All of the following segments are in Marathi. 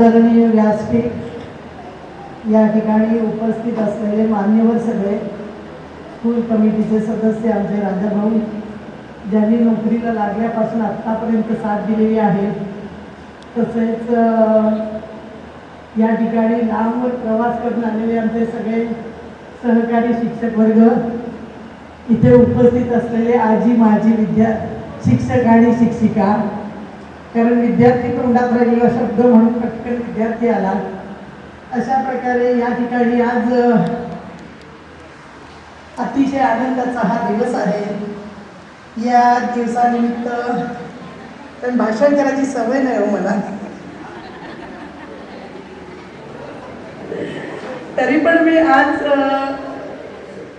आदरणीय व्यासपीठ, या ठिकाणी उपस्थित असलेले मान्यवर सगळे, स्कूल कमिटीचे सदस्य, आमचे राजाभाऊ ज्यांनी नोकरीला लागल्यापासून आत्तापर्यंत साथ दिलेली आहे, तसेच या ठिकाणी लांब प्रवास करून आलेले आमचे सगळे सहकारी शिक्षक वर्ग, इथे उपस्थित असलेले आजी माजी शिक्षक आणि शिक्षिका, कारण विद्यार्थी तोंडात राहिलेला शब्द म्हणून पटकन विद्यार्थी आला, अशा प्रकारे या ठिकाणी आज अतिशय आनंदाचा हा दिवस आहे। या दिवसानिमित्त पण भाषण करायची सवय नाही हो मला, तरी पण मी आज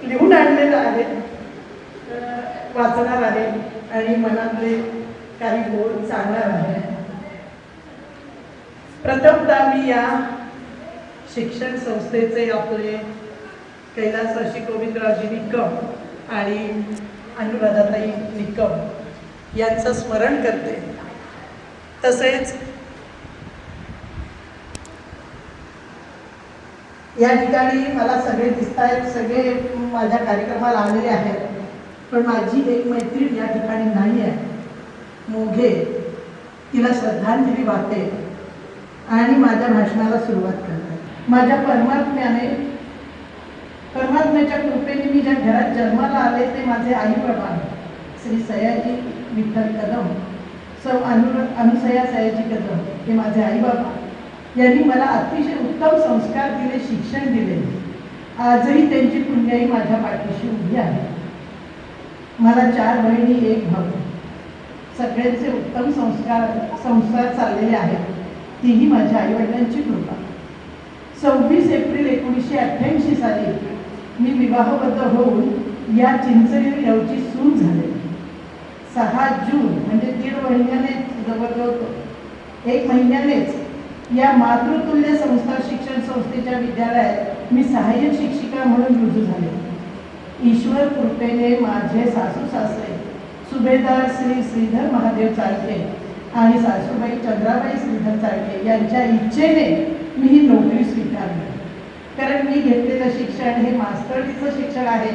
लिहून आणलेलं आहे, वाचणार आहे आणि मनातले काही बोल सांगणार आहे। प्रथमतः मी या शिक्षण संस्थेचे आपले कैलासवासी गोविंदरावजी निकम आणि अनुराधाताई निकम यांचं स्मरण करते। तसेच या ठिकाणी मला सगळे दिसत आहेत, सगळे माझ्या कार्यक्रमाला आलेले आहेत, पण माझी एक मैत्रीण या ठिकाणी नाही आहे, मोघे, तिला श्रद्धांजली वाहते आणि माझ्या भाषणाला सुरुवात करते। माझ्या परमात्म्याच्या कृपेने मी ज्या घरात जन्माला आले ते माझे आई बाबा श्री सयाजी विठ्ठल कदम, सौ अनुसया सयाजी कदम हे माझे आई बाबा, यांनी मला अतिशय उत्तम संस्कार दिले, शिक्षण दिले। आजही त्यांची पुण्याई माझ्या पाठीशी उभी आहे। मला 4 बहिणी 1 भाऊ, सगळ्यांचे उत्तम संस्कार चाललेले आहेत, तीही माझ्या आईवडिलांची कृपा। 26 एप्रिल 1988 साली मी विवाहबद्ध होऊन या चिंचणी गावची सून झाले। 6 जून म्हणजे 1.5 महिन्यानेच, जवळजवळ 1 महिन्यानेच या मातृतुल्य संस्था शिक्षण संस्थेच्या विद्यालयात मी सहाय्यक शिक्षिका म्हणून रुजू झाले। ईश्वर कृपेने माझे सासू सासरे सुभेदार श्री श्रीधर महादेव चाळके आणि सासूबाई चंद्राबाई श्रीधर चाळके यांच्या इच्छेने मी ही नोकरी स्वीकारली, कारण मी घेतलेलं शिक्षण हे मास्तरीचं शिक्षण आहे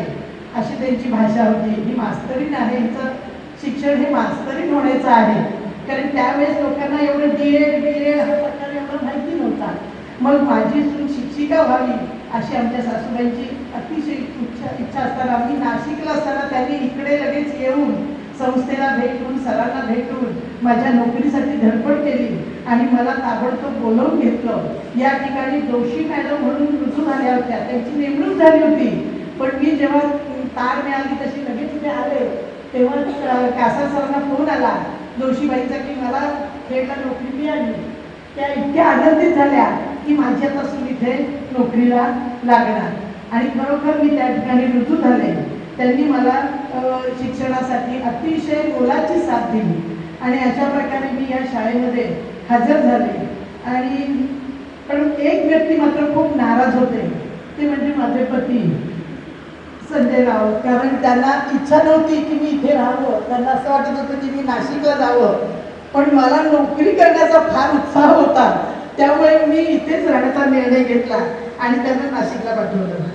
अशी त्यांची भाषा होती। ही मास्तरीण आहे, हिचं शिक्षण हे मास्तरीण होण्याचं आहे, कारण त्यावेळेस लोकांना एवढं DED हा प्रकार एवढं माहिती नव्हता। मग माझी सून शिक्षिका व्हावी अशी आमच्या सासूबाईंची अतिशय इच्छा असताना मी नाशिकला असताना त्यांनी इकडे लगेच येऊन संस्थेला भेटून, सरांना भेटून माझ्या नोकरीसाठी धडपड केली आणि मला ताबडतोब बोलवून घेतलं। या ठिकाणी जोशी मॅडम म्हणून रुजू झाल्या होत्या, त्यांची नेमणूक झाली होती, पण मी जेव्हा तार मिळाली तशी लगेच इथे आले, तेव्हा कासा सरांना फोन आला जोशीबाईंचा की मला खेळला नोकरी मिळाली। त्या इतक्या आनंदित झाल्या की माझी आता सून इथे नोकरीला लागणार, आणि खरोखर मी त्या ठिकाणी रुजू झाले। त्यांनी मला शिक्षणासाठी अतिशय मोलाची साथ दिली आणि अशा प्रकारे मी या शाळेमध्ये हजर झाले। आणि पण एक व्यक्ती मात्र खूप नाराज होते, ते म्हणजे माझे पती संजय राव, कारण त्यांना इच्छा नव्हती की मी इथे राहावं, त्यांना असं वाटत होतं की मी नाशिकला जावं, पण मला नोकरी करण्याचा फार उत्साह होता, त्यामुळे मी इथेच राहण्याचा निर्णय घेतला आणि त्यांना नाशिकला पाठवलं।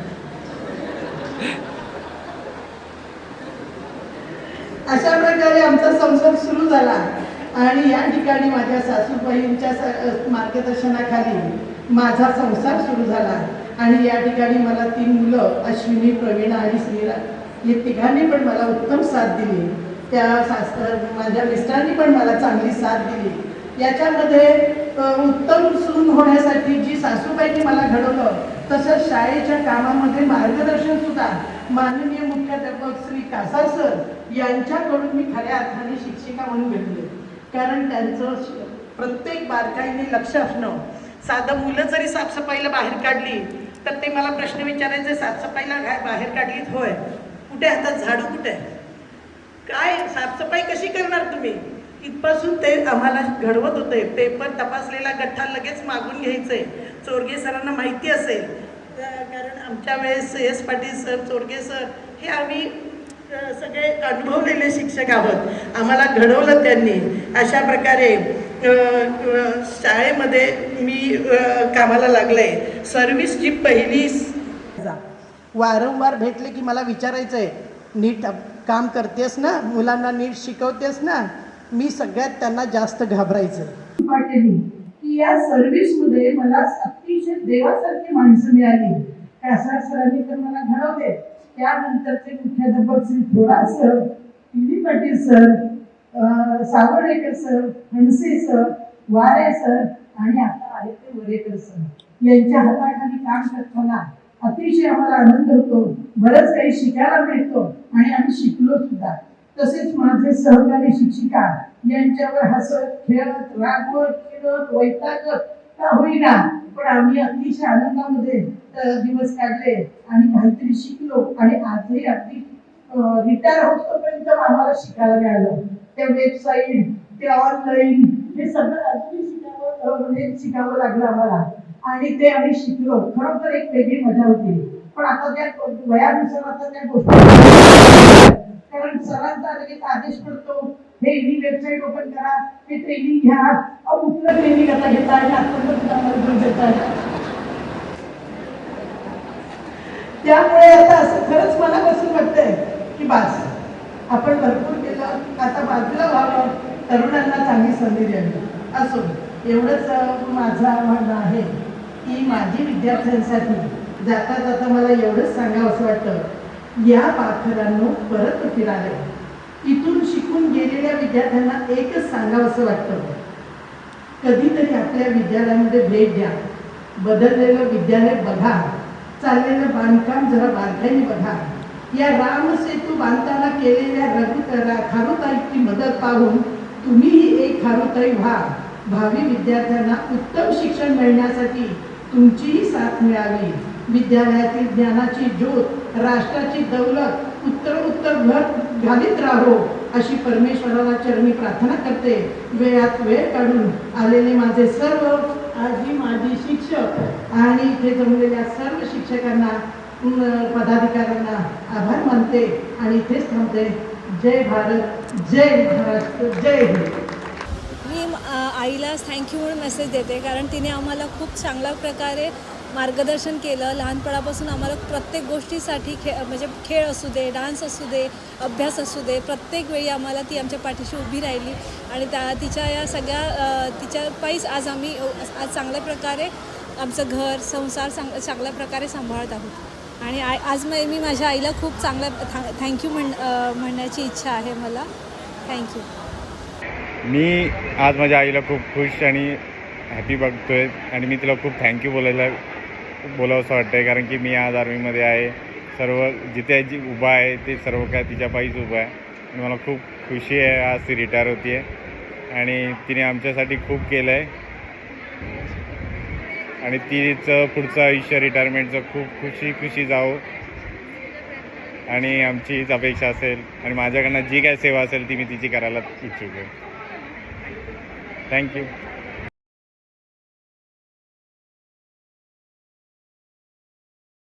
अशा प्रकारे आमचा संसार सुरू झाला आणि या ठिकाणी माझ्या सासूबाईंच्या मार्गदर्शनाखाली माझा संसार सुरू झाला आणि या ठिकाणी मला 3 मुलं अश्विनी, प्रवीणा आणि श्रीराज, हे तिघांनी पण मला उत्तम साथ दिली। त्या माझ्या मिस्टरांनी पण मला चांगली साथ दिली। याच्यामध्ये उत्तम सून होण्यासाठी जी सासूबाईंनी मला घडवलं, तसंच शाळेच्या कामामध्ये मार्गदर्शन सुद्धा माननीय मुख्याध्यापक श्री कासा सर यांच्याकडून मी खऱ्या अर्थाने शिक्षिका म्हणून भेटले, कारण त्यांचं प्रत्येक बारकाईने लक्ष असणं। साधं मुलं जरी साफसफाईला बाहेर काढली तर ते मला प्रश्न विचारायचे, साफसफाईला बाहेर काढलीत? होय. कुठे हातात झाडू कुठे? काय साफसफाई कशी करणार तुम्ही? इथपासून ते आम्हाला घडवत होते। पेपर तपासलेला गठ्ठा लगेच मागून घ्यायचे, चोरगे सरांना माहिती असेल, कारण आमच्या वेळेस S Patil sir, Chorge sir हे आम्ही सगळे अनुभवलेले शिक्षक आहोत, आम्हाला घडवलं त्यांनी। अशा प्रकारे शाळेमध्ये मी कामाला लागले. सर्व्हिस जी पहिली वारंवार भेटले की मला विचारायचं आहे, नीट काम करतेस ना, मुलांना नीट शिकवतेस ना. मी सगळ्यात त्यांना जास्त घाबरायचं की या सर्व्हिसमध्ये मला अतिशय देवासारखी माणसं मिळाली. कासार सरांनी तर मला घडवले. त्यानंतरचे मुख्याध्यापक Shri Thorat sir, P Patil sir, Sawardekar sir, Hanse sir, Ware sir आणि आता आले ते वरेकर सर यांच्या हाताखाली काम करताना अतिशय आम्हाला आनंद होतो. बरंच काही शिकायला मिळतो आणि आम्ही शिकलो सुद्धा. तसेच माझे सहकारी शिक्षिका यांच्यावर हसत खेळत रागवत चिडत वैतागत का होईना पण आम्ही अतिशय आनंदामध्ये दिवस काढले आणि काहीतरी शिकलो. आणि आजही अगदी रिटायर होतोपर्यंत आम्हाला शिकायला मिळालं. त्या वेबसाईट, ते ऑनलाईन, हे सगळं अगदी शिकावं लागलं आम्हाला आणि ते आम्ही शिकलो. खरोखर एक वेगळी मजा होती. पण आता त्या वयानुसार आता त्या गोष्टी, कारण सरांचा लगेच आदेश पडतो, हे ही वेबसाईट ओपन करा, हे ट्रेनिंग घ्या. कुठलं ट्रेनिंग आता घेता आणि आत्तापर्यंत देता. त्यामुळे आता असं खरंच मनापासून वाटतंय की बस आपण भरपूर केलं, आता बाजूला व्हावं, तरुणांना चांगली संधी द्यावी. असो एवढंच माझं आव्हान आहे की माझी विद्यार्थ्यांसाठी जाता जाता मला एवढंच सांगावं असं वाटतं, या पाखरांनो परत फिरावे. इथून शिकून गेलेल्या विद्यार्थ्यांना एकच सांगावं असं वाटतं, कधीतरी आपल्या विद्यालयामध्ये भेट द्या. बदललेलं विद्यालय बघा, चाललेलं बांधकाम जरा बारकाईने बघा. या रामसेतू बांधताना केलेल्या खारुताईची मदत पाहून तुम्हीही एक खारुताई व्हा. भावी विद्यार्थ्यांना उत्तम शिक्षण मिळण्यासाठी तुमचीही साथ मिळावी. विद्यालयातील ज्ञानाची ज्योत, राष्ट्राची दौलत उत्तर भर घालीत राहो अशी परमेश्वराला चरणी प्रार्थना करते. वेळात वेळ काढून आलेले माझे सर्व आजी माजी शिक्षक आणि इथे जमलेल्या सर्व शिक्षकांना, पदाधिकाऱ्यांना आभार मानते आणि इथेच थांबते. जय भारत, जय महाराष्ट्र, जय हिंद. मी आईला थँक्यू म्हणून मेसेज देते, कारण तिने आम्हाला खूप चांगल्या प्रकारे मार्गदर्शन केलं. लहानपणापासून आम्हाला प्रत्येक गोष्टीसाठी म्हणजे खेळ असू दे, डान्स असू दे, अभ्यास असू दे, प्रत्येक वेळी आम्हाला ती आमच्या पाठीशी उभी राहिली. आणि तिच्या या सगळ्या तिच्या पायीच आज आम्ही आज चांगल्या प्रकारे आमचं घर संसार चांगल्या प्रकारे सांभाळत आहोत. आणि आज मी माझ्या आईला खूप चांगल्या थँक्यू म्हणण्याची इच्छा आहे मला. थँक्यू. मी आज माझ्या आईला खूप खुश आणि हॅपी बघतोय आणि मी तिला खूप थँक्यू बोलावंसं वाटतं आहे, कारण की मी आज आर्मीमध्ये आहे. सर्व जिथे जी उभा आहे ते सर्व काय तिच्या पायीच उभं आहे. आणि मला खूप खुशी आहे आज ती रिटायर होती आहे आणि तिने आमच्यासाठी खूप केलं आहे. आणि तिचं पुढचं आयुष्य रिटायरमेंटचं खूप खुशी जावं आणि आमची हीच अपेक्षा असेल. आणि माझ्याकडनं जी काय सेवा असेल ती मी तिची करायला इच्छुक आहे. थँक्यू.